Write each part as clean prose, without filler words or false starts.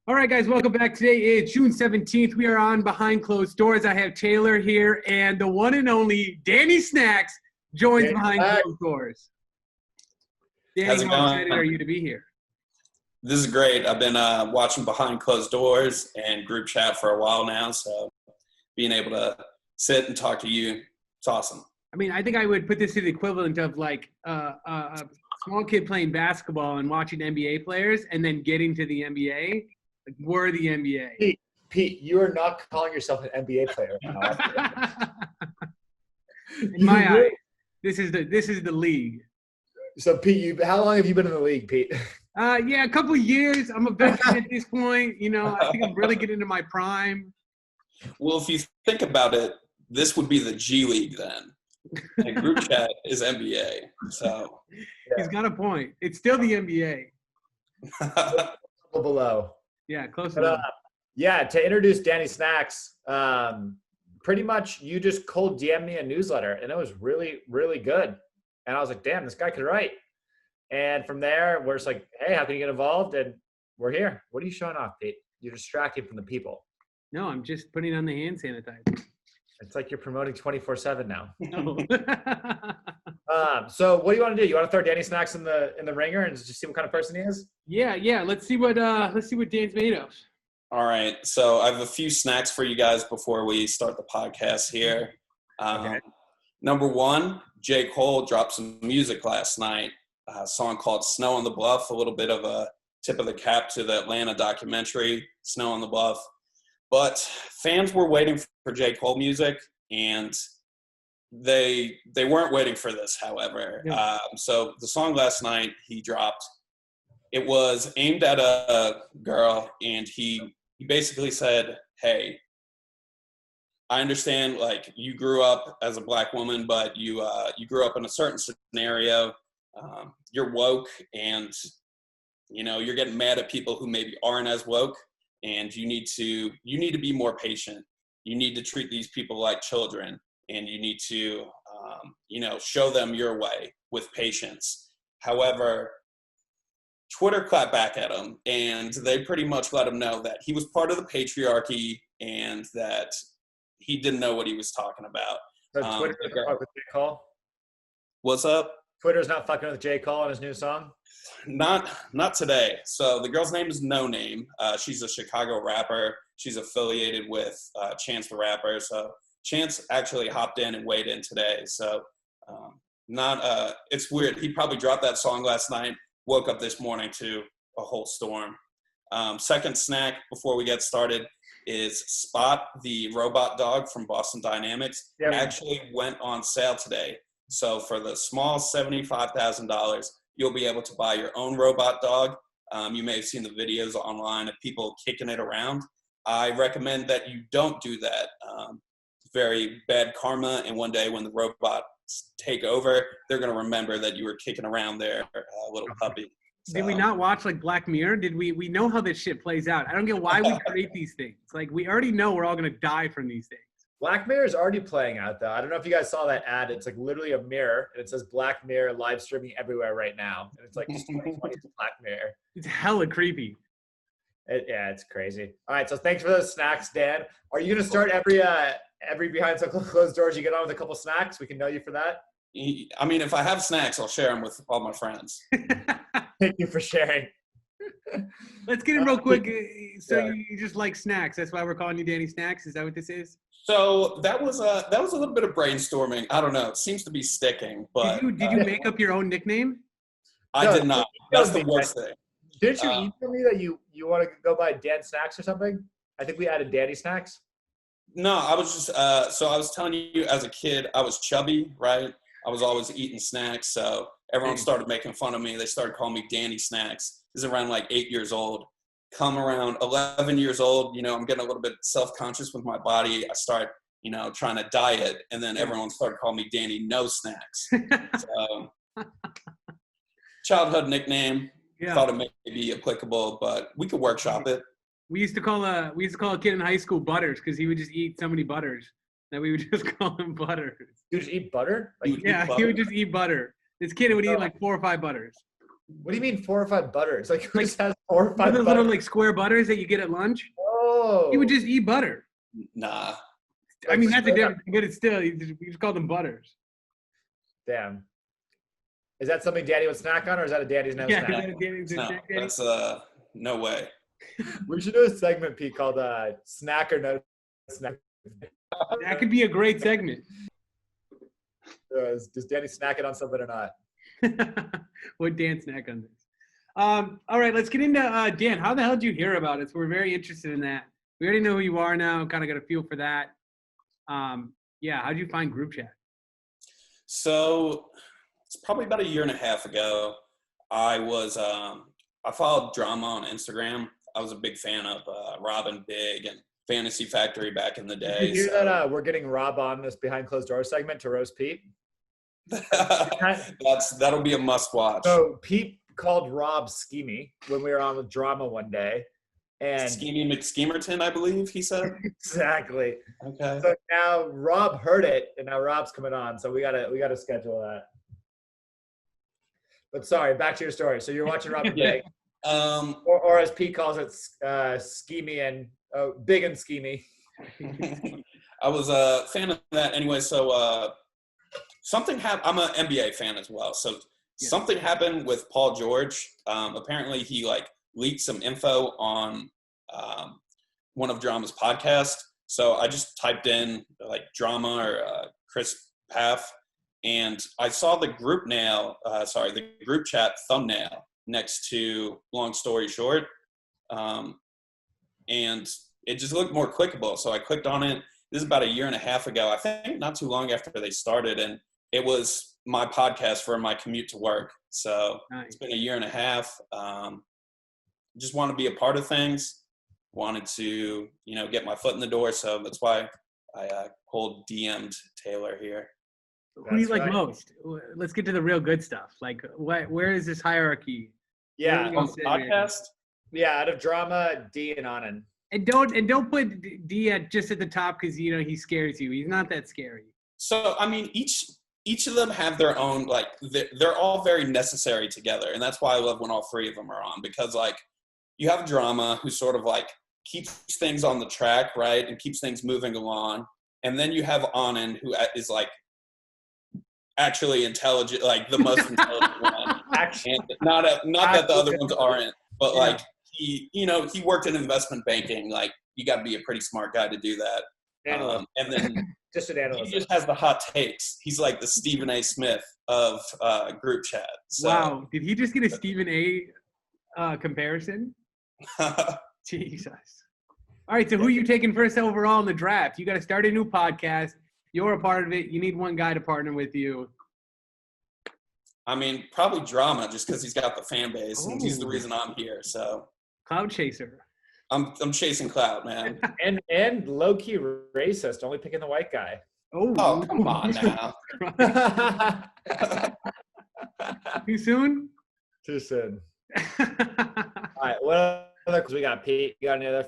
All right, guys, welcome back. Today is June 17th. We are on Behind Closed Doors. I have Taylor here, and the one and only Danny Snacks joins Behind Closed Doors. Danny, how excited are you to be here? This is great. I've been watching Behind Closed Doors and group chat for a while now, so being able to sit and talk to you, it's awesome. I mean, I think I would put this to the equivalent of like a small kid playing basketball and watching NBA players and then getting to the NBA. Like, we're the NBA. Pete, you are not calling yourself an NBA player. In my eyes, this is the league. So, Pete, how long have you been in the league, Pete? Yeah, a couple of years. I'm a veteran at this point. You know, I think I'm really getting into my prime. Well, if you think about it, this would be the G League then. And group chat is NBA. So He's got a point. It's still the NBA. Below. Yeah, close enough. Yeah, to introduce Danny Snacks, pretty much you just cold DM'd me a newsletter, and it was really, really good. And I was like, damn, this guy could write. And from there, we're just like, hey, how can you get involved? And we're here. What are you showing off, Pete? You're distracting from the people. No, I'm just putting on the hand sanitizer. It's like you're promoting 24/7 now. No. So what do you want to do? You want to throw Danny Snacks in the ringer and just see what kind of person he is? Yeah. Let's see what Dan's made of. All right. So I have a few snacks for you guys before we start the podcast here. Okay. Number one, J. Cole dropped some music last night. A song called Snow on the Bluff, a little bit of a tip of the cap to the Atlanta documentary, Snow on the Bluff. But fans were waiting for J. Cole music, and they weren't waiting for this, however. Yeah. So the song last night he dropped, it was aimed at a girl, and he basically said, hey, I understand, like, you grew up as a black woman, but you grew up in a certain scenario. You're woke, and, you know, you're getting mad at people who maybe aren't as woke, and you need to be more patient. You need to treat these people like children, and you need to, show them your way with patience. However, Twitter clapped back at him, and they pretty much let him know that he was part of the patriarchy and that he didn't know what he was talking about. So Twitter doesn't fuck with J. Cole? What's up? Twitter's not fucking with J. Cole and his new song? Not today. So the girl's name is No Name. She's a Chicago rapper. She's affiliated with Chance the Rapper. So Chance actually hopped in and weighed in today. So it's weird. He probably dropped that song last night, woke up this morning to a whole storm. Second snack before we get started is Spot, the robot dog from Boston Dynamics. Yeah. Actually went on sale today. So for the small $75,000, you'll be able to buy your own robot dog. You may have seen the videos online of people kicking it around. I recommend that you don't do that. Very bad karma, and one day when the robots take over, they're going to remember that you were kicking around their little puppy. So, did we not watch like Black Mirror? Did we know how this shit plays out? I don't get why we create these things. Like, we already know we're all going to die from these things. Black Mirror is already playing out, though. I don't know if you guys saw that ad. It's like literally a mirror, and it says Black Mirror live streaming everywhere right now. And it's like just 2020 Black Mirror. It's hella creepy. Yeah, it's crazy. All right, so thanks for those snacks, Dan. Are you going to start every Behind Some Closed Doors you get on with a couple snacks? We can know you for that. I mean, if I have snacks, I'll share them with all my friends. Thank you for sharing. Let's get in real quick. So yeah. you just like snacks. That's why we're calling you Danny Snacks. Is that what this is? So that was a little bit of brainstorming. I don't know. It seems to be sticking. But did you make up your own nickname? I did not. That's the worst thing. Didn't you email me that you want to go buy Dan Snacks or something? I think we added Danny Snacks. No, I was just so I was telling you, as a kid, I was chubby, right? I was always eating snacks, so everyone started making fun of me. They started calling me Danny Snacks. This is around like 8 years old. Come around 11 years old, you know, I'm getting a little bit self-conscious with my body. I start, you know, trying to diet, and then everyone started calling me Danny No Snacks. So, childhood nickname. Yeah. Thought it may be applicable, but we could workshop it. We used to call a kid in high school Butters because he would just eat so many butters that we would just call him Butters. You just eat butter? He would just eat butter. This kid would eat like 4 or 5 butters. What do you mean 4 or 5 butters? Like who just has 4 or 5 those butters? little like square butters that you get at lunch. Oh. He would just eat butter. Nah. I mean, that's a difference, but it's still, you just call them butters. Damn. Is that something Daddy would snack on, or is that a Daddy's no snack? No, that's no way. We should do a segment, Pete, called Snack or No Snack. That could be a great segment. Does Danny snack it on something or not? What Dan snack on this? All right, let's get into Dan. How the hell did you hear about us? We're very interested in that. We already know who you are now. Kind of got a feel for that. Yeah, how did you find group chat? So it's probably about 1.5 years ago. I followed Drama on Instagram. I was a big fan of Robin Big and Fantasy Factory back in the day. Did you hear that we're getting Rob on this behind closed doors segment to roast Pete? That'll be a must watch. So Pete called Rob Schemy when we were on with Drama one day. And Schemy McSchemerton, I believe he said. Exactly. Okay. So now Rob heard it, and now Rob's coming on. So we gotta schedule that. But sorry, back to your story. So you're watching Robin Big, or as Pete calls it, Schemy and Big and Schemy. I was a fan of that anyway. So something happened. I'm an NBA fan as well. So something happened with Paul George. Apparently, he leaked some info on one of Drama's podcasts. So I just typed in Drama or Chris Paff, and I saw the group chat thumbnail next to Long Story Short, and it just looked more clickable. So I clicked on it. This is about 1.5 years ago. I think not too long after they started, and it was my podcast for my commute to work. So It's been 1.5 years. Just want to be a part of things. Wanted to, get my foot in the door. So that's why I cold DM'd Taylor here. Who do you like most? Let's get to the real good stuff. Where is this hierarchy? Yeah, on the podcast. Yeah, out of Drama, D and Anand. And don't put D just at the top because he scares you. He's not that scary. So I mean, each of them have their own they're all very necessary together, and that's why I love when all 3 of them are on, because you have Drama who sort of keeps things on the track, right, and keeps things moving along, and then you have Anand who is actually intelligent, the most intelligent one. And not that the other ones aren't, but he worked in investment banking. You got to be a pretty smart guy to do that. And then just an analyst. He just has the hot takes. He's like the Stephen A. Smith of group chat. So. Wow, did he just get a Stephen A. Comparison? Jesus. All right, so who are you taking first overall in the draft? You got to start a new podcast. You're a part of it. You need one guy to partner with you. I mean, probably Drama, just because he's got the fan base, and he's the reason I'm here. So, cloud chaser. I'm chasing cloud, man. and low key racist, only picking the white guy. Oh, come on now. Too soon? Too soon. All right, what other? Because we got Pete. You got any other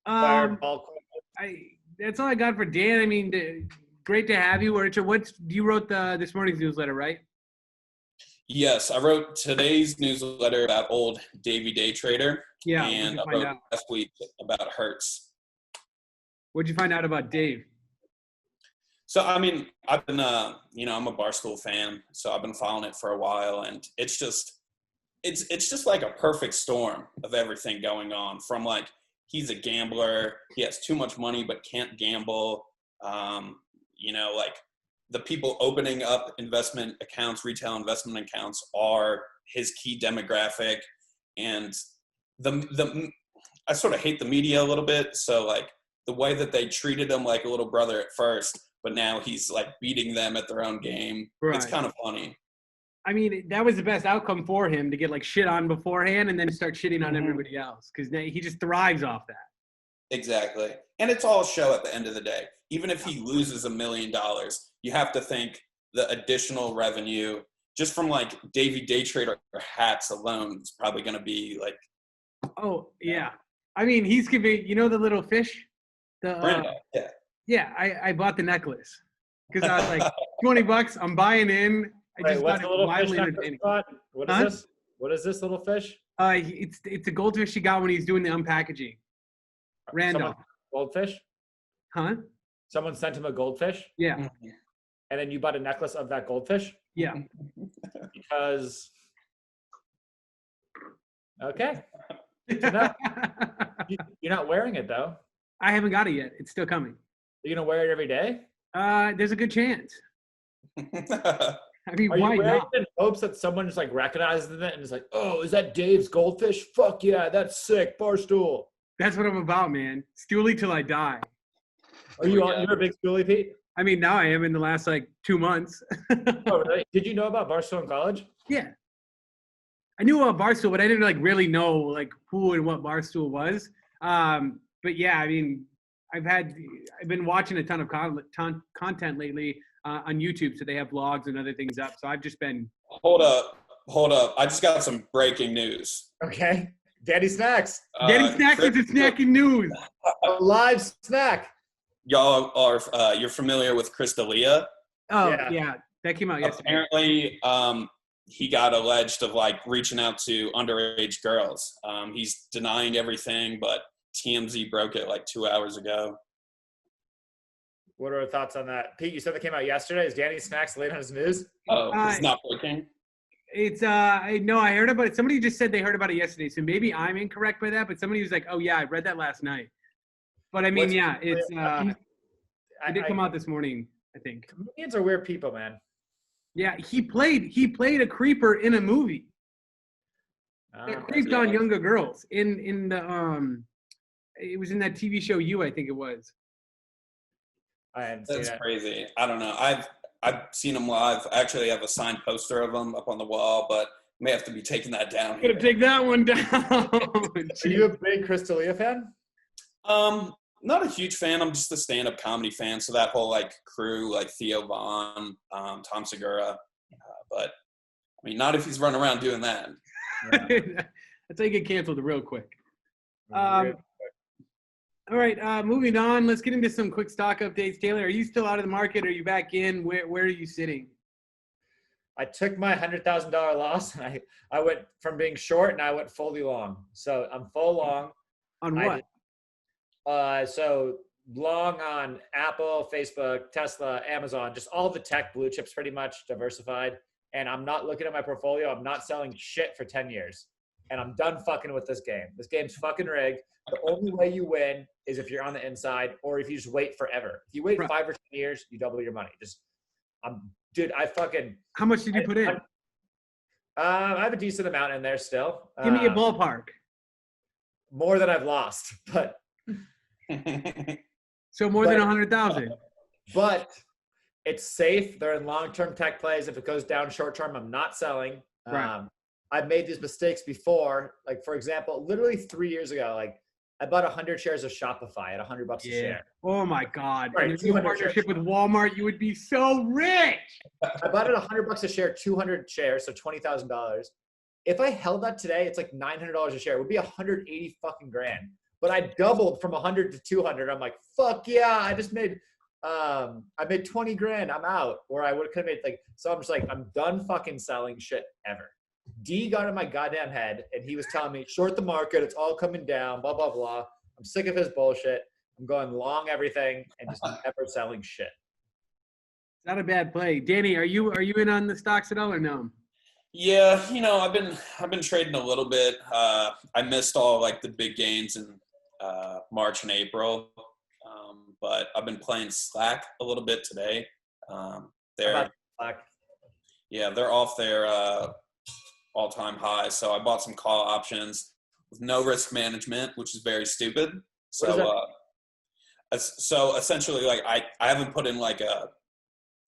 fireball? That's all I got for Dan. I mean, great to have you. Richard, you wrote this morning's newsletter, right? Yes, I wrote today's newsletter about old Davey Day Trader. Yeah, and I wrote last week about Hertz. What'd you find out about Dave? So, I mean, I've been, I'm a Barstool fan, so I've been following it for a while, and it's just like a perfect storm of everything going on. From he's a gambler, he has too much money but can't gamble. The people opening up investment accounts, retail investment accounts, are his key demographic. And I sort of hate the media a little bit. So the way that they treated him like a little brother at first, but now he's beating them at their own game. Right. It's kind of funny. I mean, that was the best outcome for him, to get shit on beforehand and then start shitting on everybody else, because he just thrives off that. Exactly. And it's all a show at the end of the day. Even if he loses $1 million, you have to think the additional revenue just from Davey Day Trader hats alone is probably going to be Oh yeah, I mean he's giving the little fish, Brenda, yeah. Yeah, I bought the necklace because I was $20. I'm buying in. I just what's thought the little wildly fish entertaining. What is this? What is this little fish? It's a goldfish he got when he's doing the unpackaging. Randolph. Goldfish? Huh? Someone sent him a goldfish? Yeah. And then you bought a necklace of that goldfish? Yeah. Because okay. No. You're not wearing it though. I haven't got it yet. It's still coming. You're gonna wear it every day? There's a good chance. I mean, Are why you wearing not? it in hopes that someone just like recognizes it and is like, oh, is that Dave's goldfish? Fuck yeah, that's sick. Barstool. That's what I'm about, man. Stoolie till I die. You're a big Stoolie, Pete? I mean, now I am in the last like 2 months. Oh, really? Did you know about Barstool in college? Yeah. I knew about Barstool, but I didn't like really know like who and what Barstool was. But yeah, I mean, I've been watching a ton of content lately on YouTube, so they have vlogs and other things up. So I've just been. Hold up. I just got some breaking news. Okay. Daddy Snacks. Daddy Snacks is snacking news. A live snack. Y'all are you're familiar with Chris D'Elia? Oh yeah, that came out yesterday. Apparently, he got alleged of like reaching out to underage girls. He's denying everything, but TMZ broke it like 2 hours ago. What are our thoughts on that? Pete, you said that came out yesterday. Is Danny Snacks late on his news? Oh, it's not breaking? It's I heard about it. Somebody just said they heard about it yesterday, so maybe I'm incorrect by that, but somebody was like, oh yeah, I read that last night. But I mean, it did come out this morning, I think. Comedians are weird people, man. Yeah, he played a creeper in a movie. That creeped on younger girls in the it was in that TV show You, I think it was. That's crazy. I don't know. I've seen him live. I actually have a signed poster of him up on the wall, but may have to be taking that down. Gonna take that one down. Are you a big Chris D'Elia fan? Not a huge fan. I'm just a stand-up comedy fan. So that whole like crew, like Theo Von, Tom Segura, but I mean, not if he's running around doing that. Yeah. That's how you get canceled real quick. All right, moving on. Let's get into some quick stock updates. Taylor, are you still out of the market? Are you back in? Where are you sitting? I took my $100,000 loss. And I went from being short and I went fully long. So I'm full long. On what? So long on Apple, Facebook, Tesla, Amazon, just all the tech blue chips pretty much diversified. And I'm not looking at my portfolio. I'm not selling shit for 10 years. And I'm done fucking with this game. This game's fucking rigged. The only way you win is if you're on the inside or if you just wait forever. If you wait 5 or 10 years, you double your money. Dude, I fucking. How much did you put in? I have a decent amount in there still. Give me a ballpark. More than I've lost, but. So more than 100,000. But it's safe. They're in long-term tech plays. If it goes down short-term, I'm not selling. Right. I've made these mistakes before. Like, for example, literally 3 years ago, like I bought 100 shares of Shopify at $100 a share. Oh my God. Right, and if you had a partnership with Walmart, you would be so rich. I bought it $100 a share, 200 shares, so $20,000. If I held that today, it's like $900 a share. It would be 180 fucking grand. But I doubled from 100 to 200. I'm like, fuck yeah! I just made, I made 20 grand. I'm out. Or I could have made like. So I'm just like, I'm done fucking selling shit ever. D got in my goddamn head, and he was telling me, short the market. It's all coming down. Blah blah blah. I'm sick of his bullshit. I'm going long everything and just never selling shit. Not a bad play, Danny. Are you in on the stocks at all or no? Yeah, I've been trading a little bit. I missed all like the big gains in March and April, but I've been playing Slack a little bit today. They're off their all-time high, so I bought some call options with no risk management, which is very stupid. So essentially, like I haven't put in like a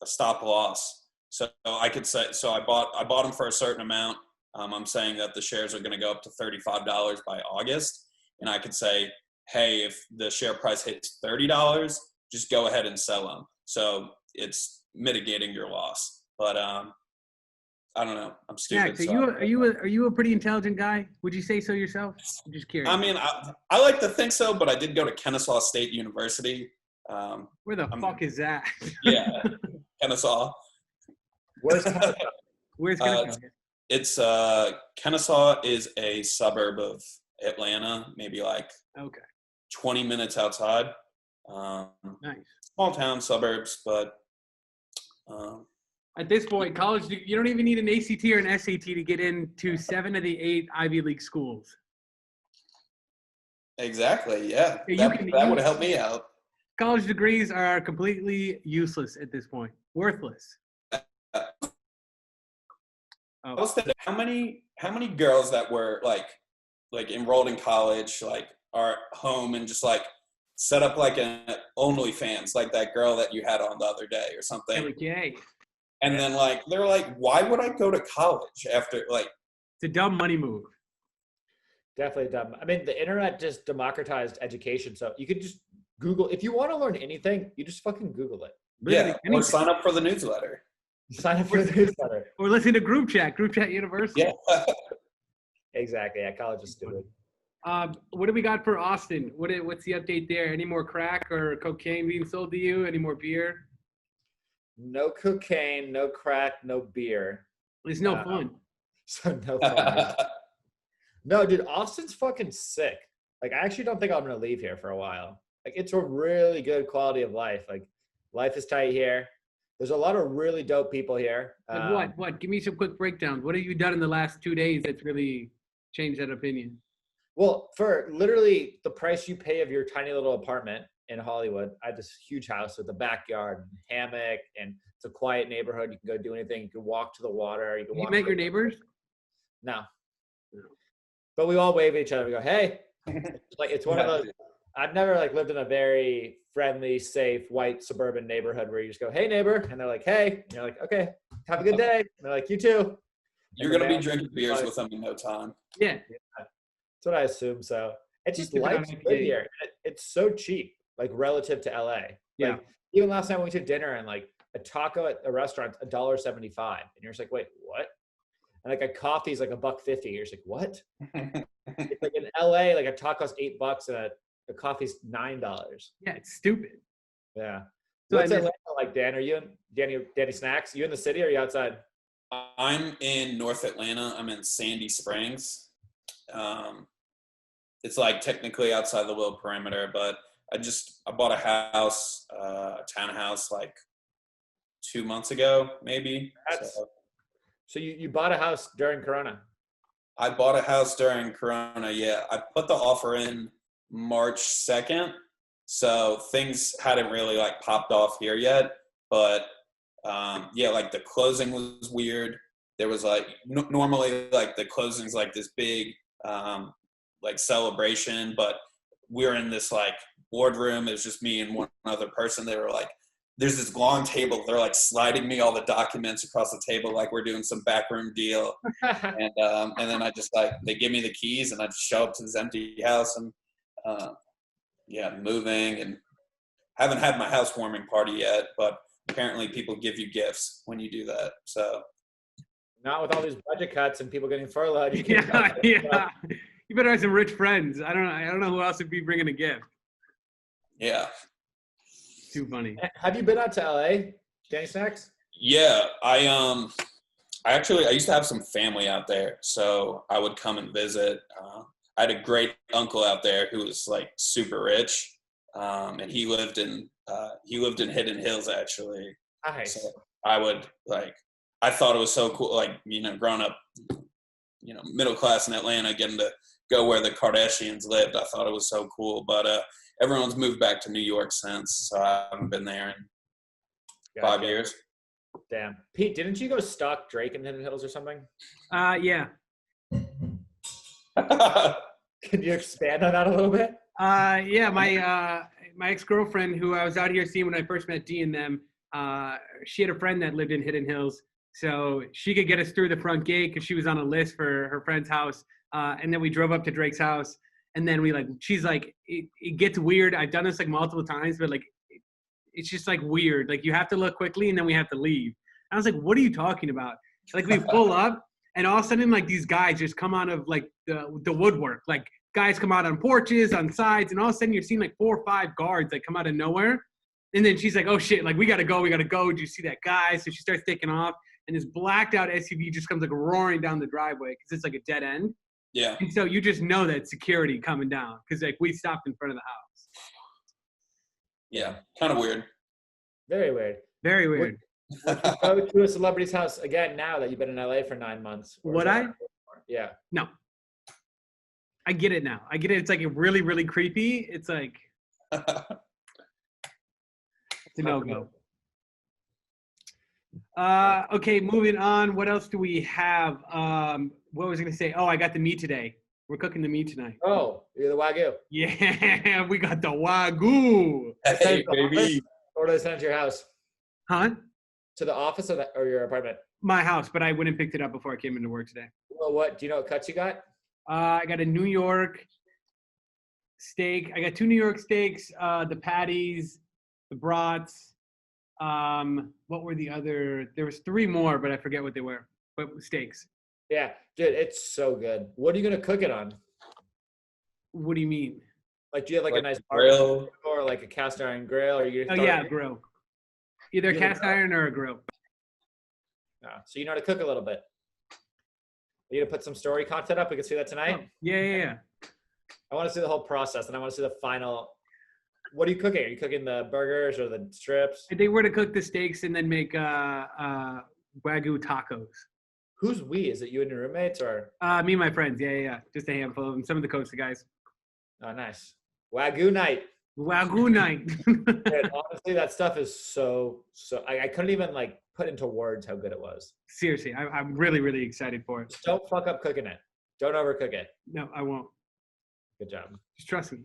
stop loss. So I could say, so I bought them for a certain amount. I'm saying that the shares are going to go up to $35 by August. And I could say, hey, if the share price hits $30, just go ahead and sell them. So it's mitigating your loss. But I don't know. I'm stupid. Yeah, so are you a pretty intelligent guy? Would you say so yourself? I'm just curious. I mean, I like to think so, but I did go to Kennesaw State University. Where the fuck is that? Yeah, Kennesaw. Where's Kennesaw? Where's Kennesaw? It's Kennesaw is a suburb of Atlanta, maybe like 20 minutes outside. Nice. Small town, suburbs, but at this point, college, you don't even need an ACT or an SAT to get into 7 of the 8 Ivy League schools. Exactly, yeah. That would have helped me out. College degrees are completely useless at this point. Worthless. I was thinking, how many girls that were like enrolled in college, like are home and just like set up like an OnlyFans, like that girl that you had on the other day or something. Okay. And then like they're like, why would I go to college after like? It's a dumb money move. Definitely dumb. I mean, the internet just democratized education, so you could just Google if you want to learn anything. You just fucking Google it. Yeah, or sign up for the newsletter. Sign up for the newsletter. Or listen to Group Chat University. Yeah. Exactly. Yeah, college is stupid. What do we got for Austin? What's the update there? Any more crack or cocaine being sold to you? Any more beer? No cocaine, no crack, no beer. It's no fun. So no fun. No, dude, Austin's fucking sick. Like, I actually don't think I'm going to leave here for a while. Like, it's a really good quality of life. Like, life is tight here. There's a lot of really dope people here. Like what? Give me some quick breakdowns. What have you done in the last 2 days that's really changed that opinion? Well, for literally the price you pay of your tiny little apartment in Hollywood, I have this huge house with a backyard, hammock, and it's a quiet neighborhood. You can go do anything. You can walk to the water. You can walk. You met your neighbors? No. But we all wave at each other. We go, hey. It's one of those. I've never lived in a very friendly, safe, white suburban neighborhood where you just go, hey, neighbor. And they're like, hey. And you're like, okay, have a good day. And they're like, you too. You're going to be drinking beers with them in no time. Yeah. That's what I assume. So it's just life's good here. It's so cheap, relative to LA. Yeah. Even last night we went to dinner and a taco at a restaurant, $1.75. And you're just like, wait, what? And a coffee is $1.50. You're just like, what? It's in LA, a taco's $8 and a coffee's $9. Yeah, it's stupid. Yeah. So what's Atlanta like, Dan? Are you in Danny Snacks? You in the city or are you outside? I'm in North Atlanta. I'm in Sandy Springs. It's technically outside the little perimeter, but I bought a house, a townhouse 2 months ago, maybe. So you bought a house during Corona? I bought a house during Corona, yeah. I put the offer in March 2nd, so things hadn't really popped off here yet. But the closing was weird. There was normally the closing's this big celebration, but we're in this boardroom. It was just me and one other person. They were there's this long table. They're sliding me all the documents across the table we're doing some backroom deal. And then I just they give me the keys and I just show up to this empty house and moving, and haven't had my housewarming party yet, but apparently people give you gifts when you do that. So not with all these budget cuts and people getting furloughed. You You better have some rich friends. I don't know who else would be bringing a gift. Yeah. Too funny. Have you been out to LA, Danny Snacks? Yeah, I used to have some family out there, so I would come and visit. I had a great uncle out there who was super rich, and he lived in Hidden Hills actually. Nice. So I would I thought it was so cool, growing up, middle class in Atlanta, getting to go where the Kardashians lived. I thought it was so cool, but everyone's moved back to New York since, so I haven't been there in 5 years. Damn. Pete, didn't you go stalk Drake in Hidden Hills or something? Yeah. Can you expand on that a little bit? Yeah, my ex-girlfriend who I was out here seeing when I first met Dee and them, she had a friend that lived in Hidden Hills, so she could get us through the front gate because she was on a list for her friend's house. And then we drove up to Drake's house, and then she's it gets weird. I've done this multiple times, but it's just weird. You have to look quickly and then we have to leave. And I was what are you talking about? We pull up and all of a sudden these guys just come out of the woodwork. Guys come out on porches, on sides, and all of a sudden you're seeing 4 or 5 guards come out of nowhere. And then she's oh shit, we gotta go. Do you see that guy? So she starts taking off. and this blacked out SUV just comes like roaring down the driveway because it's like a dead end. Yeah. And so you just know that security coming down because like we stopped in front of the house. Yeah, kind of weird. Very weird. Very weird. Would you go to a celebrity's house again now that you've been in LA for 9 months? Would I? Yeah. No. I get it now. I get it. It's like really, really creepy. It's like it's a no-go. Okay, moving on. What else do we have? What was I gonna say? Oh, I got the meat today. We're cooking the meat tonight. Oh, you're the Wagyu. Yeah, we got the Wagyu. Hey, baby. Or do they send it to your house? Huh? To the office or your apartment? My house, but I went and picked it up before I came into work today. Well, what? Do you know what cuts you got? I got a New York steak. I got 2 New York steaks, the patties, the brats. What were the other? There was 3 more, but I forget what they were. But steaks. Yeah, dude, it's so good. What are you gonna cook it on? What do you mean? Like, do you have like a nice grill or like a cast iron grill? Or you? Oh yeah, grill. Either a cast iron or a grill. So you know how to cook a little bit. Are you gonna put some story content up? We can see that tonight. Oh, yeah. I want to see the whole process, and I want to see the final. What are you cooking? Are you cooking the burgers or the strips? They were to cook the steaks and then make Wagyu tacos. Who's we? Is it you and your roommates or? Me and my friends. Yeah. Just a handful of them. Some of the Costa guys. Oh, nice. Wagyu night. Wagyu night. Dude, honestly, that stuff is so. I couldn't even like put into words how good it was. Seriously, I'm really, really excited for it. Just don't fuck up cooking it. Don't overcook it. No, I won't. Good job. Just trust me.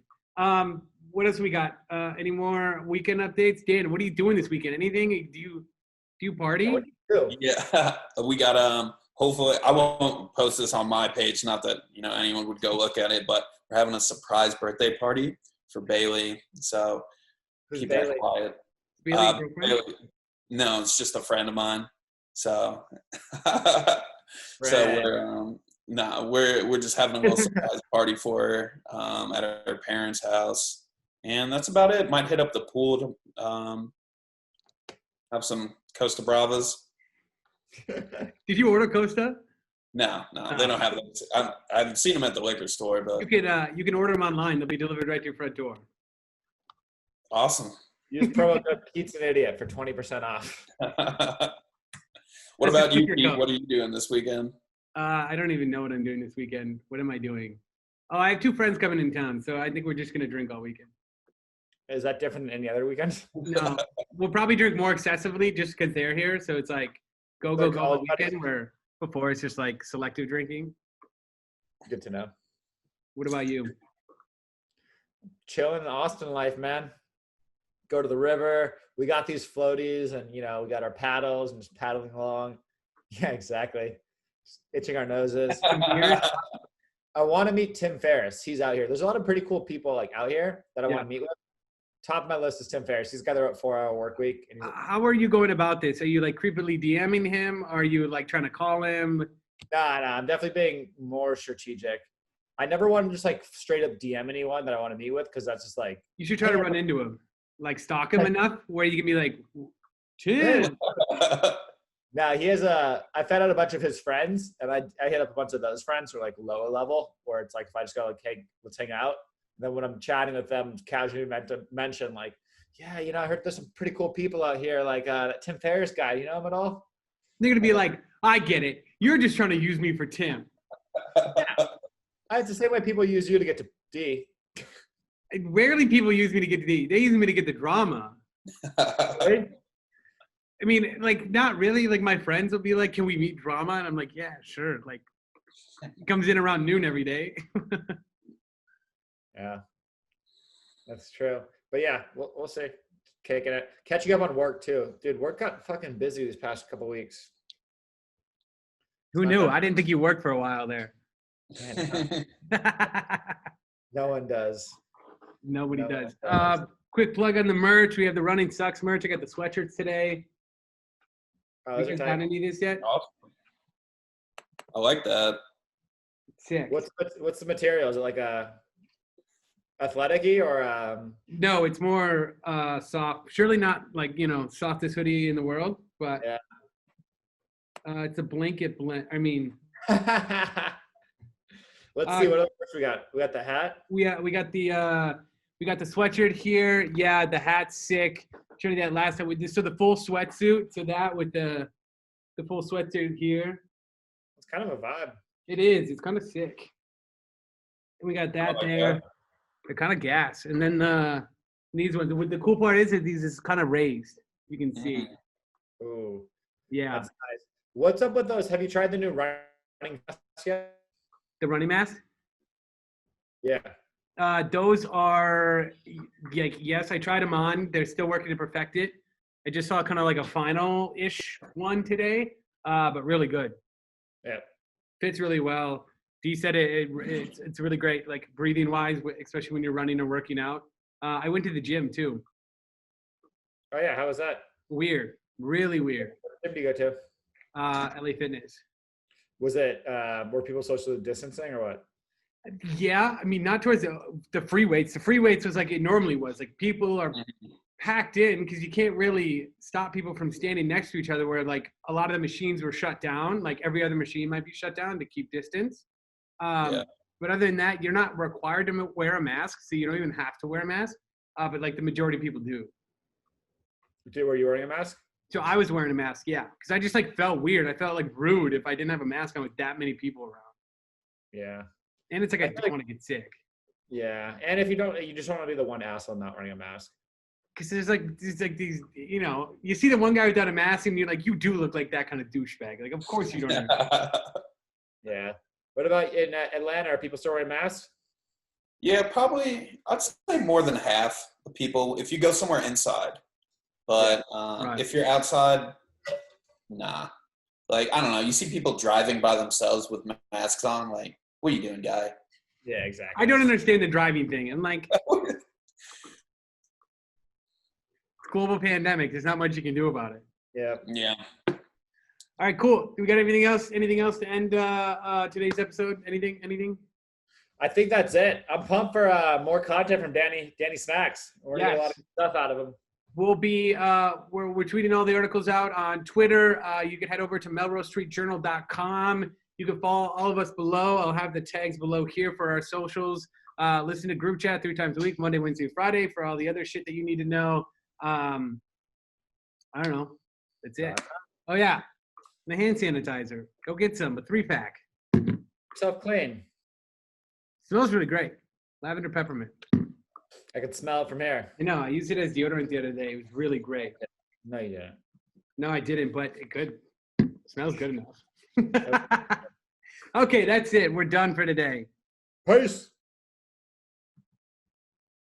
What else we got? Any more weekend updates? Dan, what are you doing this weekend? Anything? Do you party? What do you do? Yeah, we got hopefully I won't post this on my page. Not that anyone would go look at it, but we're having a surprise birthday party for Bailey. So Who's keep Bailey? that quiet. Bailey, no, it's just a friend of mine. So so we're just having a little surprise party for her at her parents' house, and that's about it. Might hit up the pool to have some Costa Bravas. Did you order Costa? No, they don't have them. I've seen them at the liquor store, but you can order them online. They'll be delivered right to your front door. Awesome. Use promo code Pete's an Idiot for 20% off. What about you, Pete? What are you doing this weekend? I don't even know what I'm doing this weekend. What am I doing? Oh, I have 2 friends coming in town, so I think we're just gonna drink all weekend. Is that different than any other weekend? No, we'll probably drink more excessively just because they're here. So it's like go all weekend. Where before it's just like selective drinking. Good to know. What about you? Chilling in Austin life, man. Go to the river. We got these floaties, and we got our paddles and just paddling along. Yeah, exactly. Just itching our noses. I want to meet Tim Ferriss. He's out here. There's a lot of pretty cool people like out here that I want to meet with. Top of my list is Tim Ferriss. He's got a 4-hour work week. How are you going about this? Are you like creepily DMing him? Are you like trying to call him? Nah. I'm definitely being more strategic. I never want to just like straight up DM anyone that I want to meet with because that's just like. You should try to run into him. Like stalk him enough where you can be like, Tim. Now he has I fed out a bunch of his friends, and I hit up a bunch of those friends who are like lower level, where it's like if I just go like, hey, let's hang out. Then when I'm chatting with them, casually meant to mention like, yeah, I heard there's some pretty cool people out here, like that Tim Ferriss guy. You know him at all? They're gonna be like, I get it. You're just trying to use me for Tim. Yeah. It's the same way people use you to get to D. Rarely people use me to get to D. They use me to get the drama. Right? I mean, like, not really. Like, my friends will be like, can we meet drama? And I'm like, yeah, sure. Like, he comes in around noon every day. Yeah, that's true. But yeah, we'll see. Kicking it. Catching up on work too. Dude, work got fucking busy these past couple weeks. Who knew? I didn't think you worked for a while there. No one does. Nobody does. Quick plug on the merch. We have the Running Sucks merch. I got the sweatshirts today. You guys got any of this yet? Awesome. I like that. Sick. What's the material? Is it like a athletic-y or No, it's more soft. Surely not like softest hoodie in the world, but yeah. It's a blanket blend. I mean, Let's see what else we got. We got the hat. we got the sweatshirt here. Yeah, the hat's sick. Showed you that last time. So the full sweatsuit. So that with the full sweatsuit here. It's kind of a vibe. It is. It's kind of sick. And we got that there. That. They're kind of gas. And then these ones. The cool part is that these is kind of raised. You can see. Ooh. Yeah. That's nice. What's up with those? Have you tried the new running masks yet? The running mask. Yeah. Those are like, yes, I tried them on. They're still working to perfect it. I just saw kind of like a final-ish one today, but really good. Yeah. Fits really well. Dee said it's really great, like breathing-wise, especially when you're running or working out. I went to the gym too. Oh yeah, how was that? Weird, really weird. What gym do you go to? LA Fitness. Was it were people social distancing or what? Yeah, I mean, not towards the free weights. The free weights was like it normally was. Like people are packed in because you can't really stop people from standing next to each other. Where like a lot of the machines were shut down. Like every other machine might be shut down to keep distance. But other than that, you're not required to wear a mask, so you don't even have to wear a mask. But like the majority of people do. Were you wearing a mask? So I was wearing a mask, yeah, because I just like felt weird. I felt like rude if I didn't have a mask on with that many people around. Yeah. And it's like I don't want to get sick. Yeah, and if you don't, you just want to be the one asshole not wearing a mask. Because there's like these, you know, you see the one guy without a mask, and you're like, you do look like that kind of douchebag. Like, of course you don't. Yeah. What about in Atlanta? Are people still wearing masks? Yeah, probably. I'd say more than half the people. If you go somewhere inside, but Right. If you're outside, nah. Like I don't know. You see people driving by themselves with masks on. Like, what are you doing, guy? Yeah, exactly. I don't understand the driving thing. And like, global pandemic. There's not much you can do about it. Yeah. Yeah. All right, cool. Do we got anything else? Anything else to end today's episode? Anything? I think that's it. I'm pumped for more content from Danny Snacks. We're gonna get a lot of stuff out of him. We'll be we're tweeting all the articles out on Twitter. You can head over to melrosestreetjournal.com. You can follow all of us below. I'll have the tags below here for our socials. Listen to group chat 3 times a week, Monday, Wednesday, Friday, for all the other shit that you need to know. I don't know. That's it. Oh yeah, the hand sanitizer. Go get some. A 3-pack. Self clean. Smells really great. Lavender peppermint. I can smell it from here. I know. I used it as deodorant the other day. It was really great. No, you didn't. No, I didn't, but it good. Smells good enough. Okay, that's it. We're done for today. Peace.